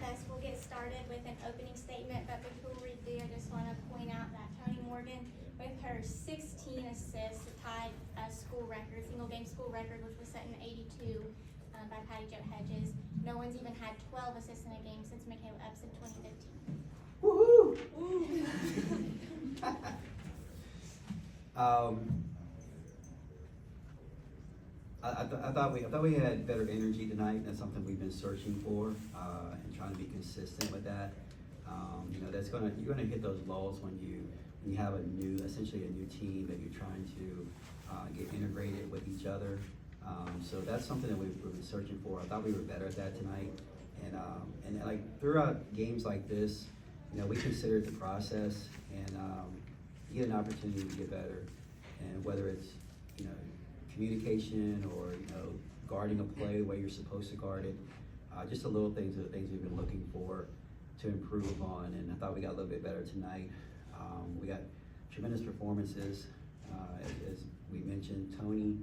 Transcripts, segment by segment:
process. We'll get started with an opening statement, but before we do, I just want to point out that Tony Morgan, with her 16 assists, tied a school record, single game school record, which was set in '82 by Patty Jo Hedges. No one's even had 12 assists in a game since Michaela Epps in 2015. Woohoo! I thought we had better energy tonight. That's something we've been searching for and trying to be consistent with that. You're gonna hit those lulls when you have essentially a new team that you're trying to get integrated with each other. So that's something that we've been searching for. I thought we were better at that tonight, and like throughout games like this, we consider it the process, and you get an opportunity to get better, and whether it's communication or guarding a play the way you're supposed to guard it, just the little things are the things we've been looking for to improve on, and I thought we got a little bit better tonight. We got tremendous performances, as we mentioned. Tony,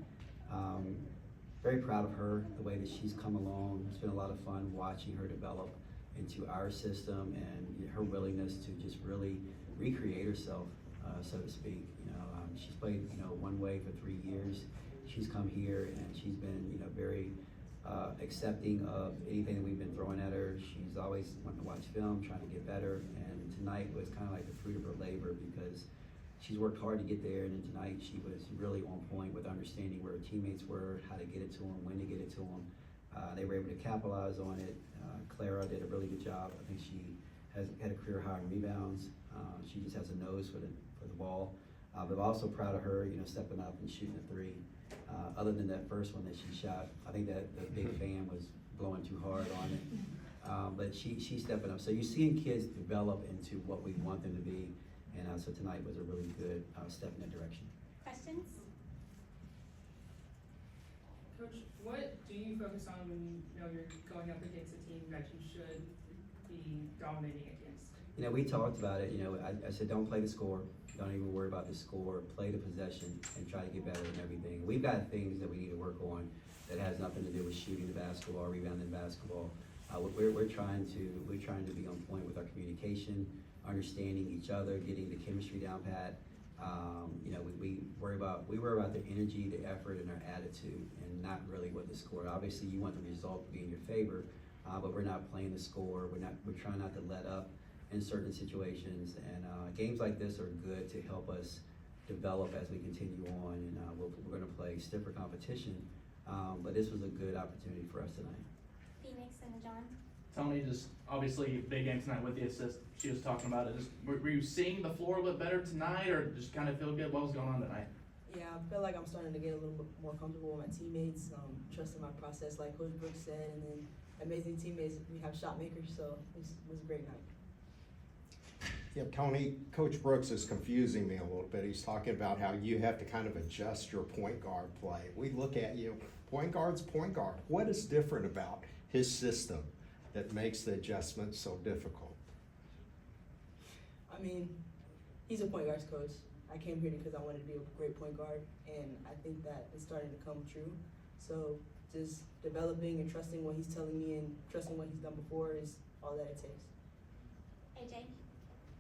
very proud of her, the way that she's come along. It's been a lot of fun watching her develop into our system and her willingness to just really recreate herself, so to speak. She's played one way for 3 years. She's come here and she's been very accepting of anything that we've been throwing at her. She's always wanting to watch film, trying to get better, and tonight was kind of like the fruit of her labor because she's worked hard to get there, and then tonight she was really on point with understanding where her teammates were, how to get it to them, when to get it to them. They were able to capitalize on it. Clara did a really good job. I think she has had a career high in rebounds. She just has a nose for the ball. But I'm also proud of her, stepping up and shooting a three. Other than that first one that she shot, I think that the big fan was blowing too hard on it. But she's stepping up. So you're seeing kids develop into what we want them to be. And so tonight was a really good step in that direction. Questions? Coach, what do you focus on when you're going up against a team that you should be dominating against? We talked about it. I said don't play the score. Don't even worry about the score. Play the possession and try to get better in everything. We've got things that we need to work on that has nothing to do with shooting the basketball, rebounding the basketball. We're trying to be on point with our communication, understanding each other, getting the chemistry down pat. We worry about the energy, the effort, and our attitude, and not really what the score. Obviously, you want the result to be in your favor, but we're not playing the score. We're trying not to let up in certain situations, and games like this are good to help us develop as we continue on. And we're going to play stiffer competition, but this was a good opportunity for us tonight. Phoenix and John. Tony, just obviously big game tonight with the assist. She was talking about it. Were you seeing the floor a little bit better tonight, or just kind of feel good? What was going on tonight? Yeah, I feel like I'm starting to get a little bit more comfortable with my teammates, trusting my process, like Coach Brooks said, and then amazing teammates. We have shot makers, so it was a great night. Yeah, Tony, Coach Brooks is confusing me a little bit. He's talking about how you have to kind of adjust your point guard play. We look at you, point guard's point guard. What is different about his system that makes the adjustment so difficult? I mean, he's a point guards coach. I came here because I wanted to be a great point guard, and I think that it's starting to come true. So just developing and trusting what he's telling me and trusting what he's done before is all that it takes. AJ.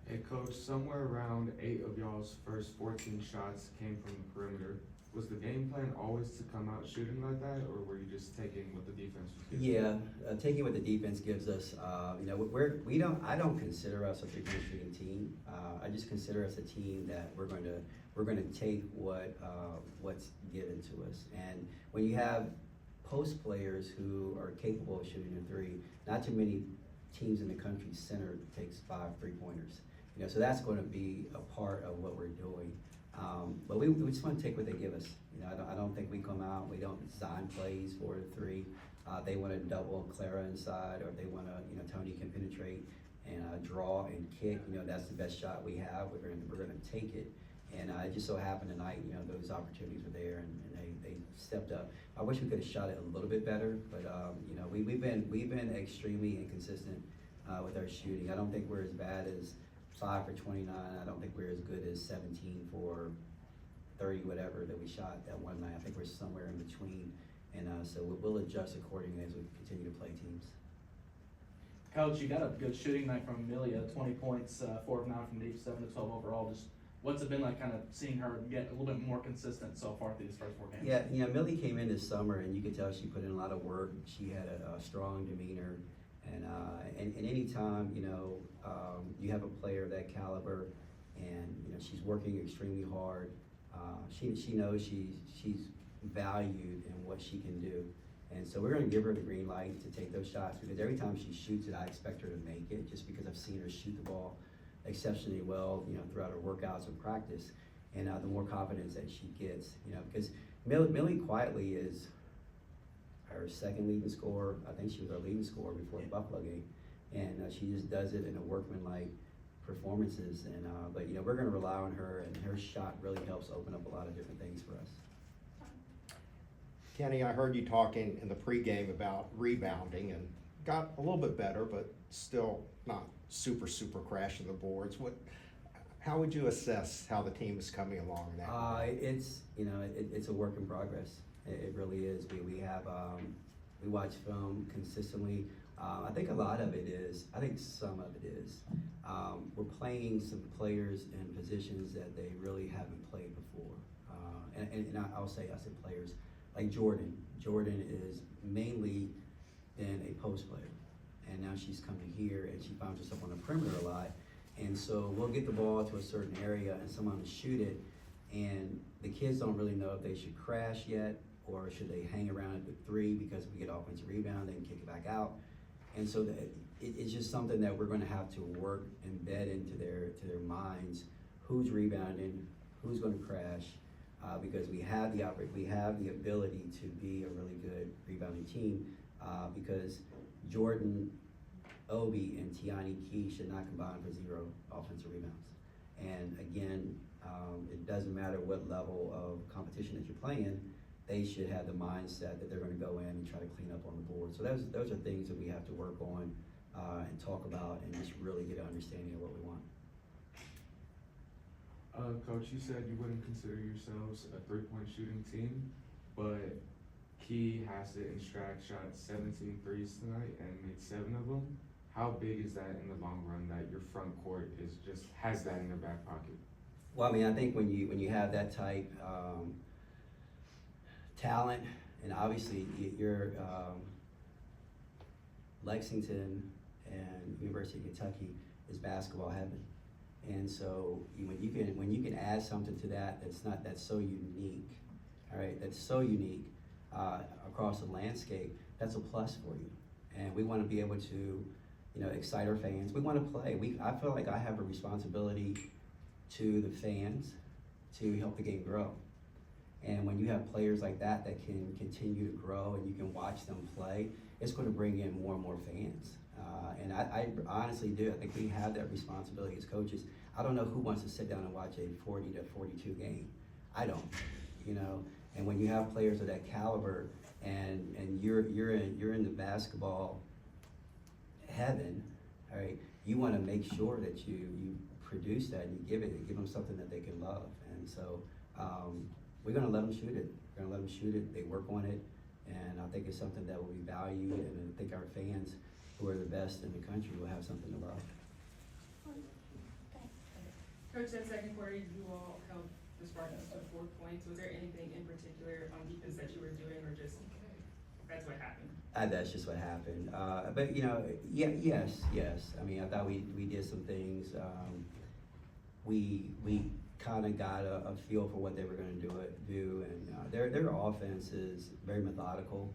Hey Coach, somewhere around 8 of y'all's first 14 shots came from the perimeter. Was the game plan always to come out shooting like that, or were you just taking what the defense was giving? Yeah, taking what the defense gives us. I don't consider us a three-point shooting team. I just consider us a team that we're going to take what's given to us. And when you have post players who are capable of shooting a three, not too many teams in the country center takes 5 3-pointers. So that's going to be a part of what we're doing. But we just want to take what they give us. I don't think we come out, we don't design plays for the three. They want to double Clara inside, or they want to, Tony can penetrate and draw and kick. That's the best shot we have. We're going to take it. And it just so happened tonight, those opportunities were there, and they stepped up. I wish we could have shot it a little bit better, but we've been extremely inconsistent with our shooting. I don't think we're as bad as 5 for 29. I don't think we're as good as 17 for 30, whatever that we shot that one night. I think we're somewhere in between, and so we'll adjust accordingly as we continue to play teams. Coach, you got a good shooting night from Amelia, 20 points, 4 of 9 from deep, 7 to 12 overall. Just what's it been like kind of seeing her get a little bit more consistent so far through these first 4 games? Yeah, Millie came in this summer, and you could tell she put in a lot of work. She had a strong demeanor, and any time you have a player of that caliber, and she's working extremely hard. She knows she's valued in what she can do, and so we're going to give her the green light to take those shots, because every time she shoots it, I expect her to make it, just because I've seen her shoot the ball exceptionally well, throughout her workouts and practice. And the more confidence that she gets, because Millie quietly is our second leading scorer. I think she was our leading scorer before the Buffalo game, and she just does it in a workmanlike performances. And but we're going to rely on her, and her shot really helps open up a lot of different things for us. Kenny, I heard you talking in the pregame about rebounding and got a little bit better, but still not super crashing the boards. How would you assess how the team is coming along in that? It's a work in progress. It really is. We watch film consistently. I think a lot of it is. I think some of it is. We're playing some players in positions that they really haven't played before. And I'll say players like Jordan. Jordan is mainly been a post player, and now she's coming here and she finds herself on the perimeter a lot. And so we'll get the ball to a certain area and someone will shoot it, and the kids don't really know if they should crash yet or should they hang around at the 3, because if we get offensive rebound, they can kick it back out. And so it's just something that we're going to have to work, embed into their minds. Who's rebounding? Who's going to crash? Because we have the ability to be a really good rebounding team. Because Jordan, Obi, and Tiani Key should not combine for 0 offensive rebounds. And again, it doesn't matter what level of competition that you're playing, they should have the mindset that they're going to go in and try to clean up on the board. So those are things that we have to work on and talk about, and just really get an understanding of what we want. Coach, you said you wouldn't consider yourselves a 3-point shooting team, but Key, Hassett, and Strack shot 17 threes tonight and made 7 of them. How big is that in the long run that your front court has that in their back pocket? Well, I think when you have that type talent, and obviously you're Lexington and University of Kentucky is basketball heaven, and so when you can add something to that's so unique, all right, that's so unique across the landscape, that's a plus for you. And we want to be able to excite our fans. We want to play. I feel like I have a responsibility to the fans to help the game grow. And when you have players like that can continue to grow and you can watch them play, it's going to bring in more and more fans. And I honestly do. I think we have that responsibility as coaches. I don't know who wants to sit down and watch a 40 to 42 game. I don't. And when you have players of that caliber, and you're in the basketball heaven, all right, you want to make sure that you produce that and you give them something that they can love. And so we're going to let them shoot it. We're going to let them shoot it. They work on it, and I think it's something that will be valued, and I think our fans, who are the best in the country, will have something to love. Coach, that second quarter, you all held the Spartans to 4 points. Was there anything in particular on defense that you were doing, or just that's what happened? That's just what happened. But yes. I thought we did some things. We kind of got a feel for what they were going to do, and their offense is very methodical.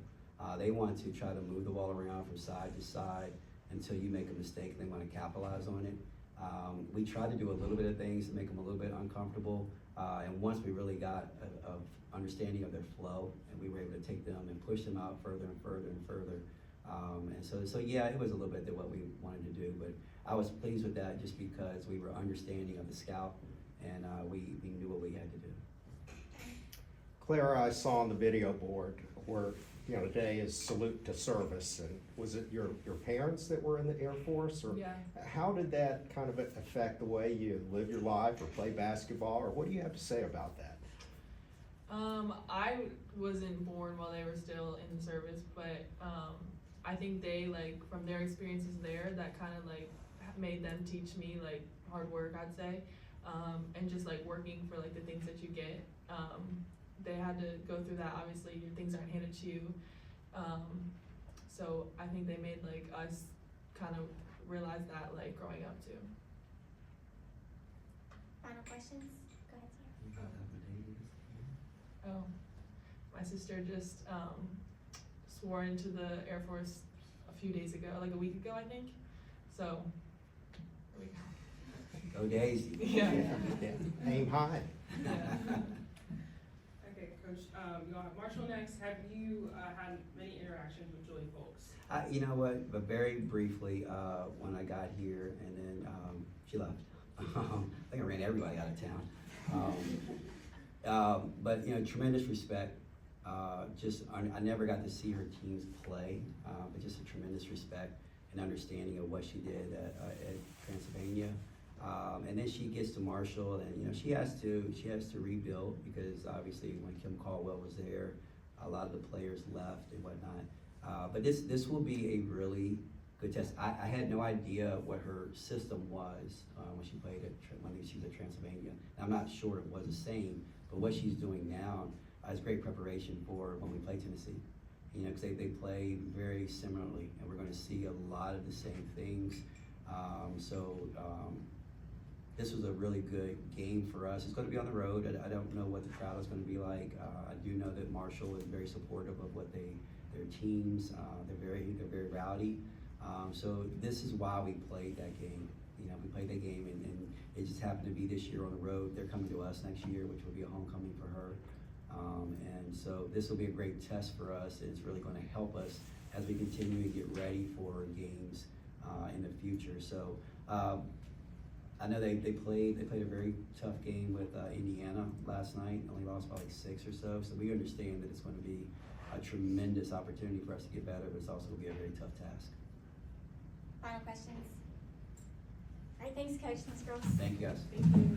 They want to try to move the ball around from side to side until you make a mistake and they want to capitalize on it. We tried to do a little bit of things to make them a little bit uncomfortable, and once we really got a understanding of their flow, and we were able to take them and push them out further and further and further. And so yeah, it was a little bit of what we wanted to do, but I was pleased with that just because we were understanding of the scout, and we knew what we had to do. Clara, I saw on the video board where today is salute to service, and was it your parents that were in the Air Force, or Yeah. how did that kind of affect the way you live your life or play basketball, or what do you have to say about that? I wasn't born while they were still in the service, but I think they, like, from their experiences there, that kind of like made them teach me like hard work, I'd say, and just like working for like the things that you get. They had to go through that. Obviously, your things aren't handed to you. So I think they made like us kind of realize that like growing up too. Final questions? Go ahead, Sarah. Oh, my sister just swore into the Air Force a few days ago, like a week ago, I think. So, there we go. Go Daisy. Yeah. Aim high. Yeah. Okay, Coach, you all have Marshall next. Have you had many interactions with Julie Folks? You know what, but very briefly, when I got here, and then she left. I think I ran everybody out of town. But you know, tremendous respect. I never got to see her teams play, but just a tremendous respect and understanding of what she did at Transylvania. And then she gets to Marshall, and you know, she has to rebuild, because obviously when Kim Caldwell was there, a lot of the players left and whatnot. But this will be a really good test. I had no idea what her system was when she played when she was at Transylvania. And I'm not sure it was the same, but what she's doing now is great preparation for when we play Tennessee. You know, because they play very similarly, and we're going to see a lot of the same things. This was a really good game for us. It's going to be on the road. I don't know what the crowd is going to be like. I do know that Marshall is very supportive of what their teams. They're very rowdy. So this is why we played that game. You know, we played that game, and it just happened to be this year on the road. They're coming to us next year, which will be a homecoming for her. And so this will be a great test for us. It's really going to help us as we continue to get ready for games in the future. So I know they played a very tough game with Indiana last night. Only lost by like 6 or so. So we understand that it's going to be a tremendous opportunity for us to get better, but it's also going to be a very tough task. Final questions? All right, thanks, Coach. Thanks, girls. Thank you, guys. Thank you.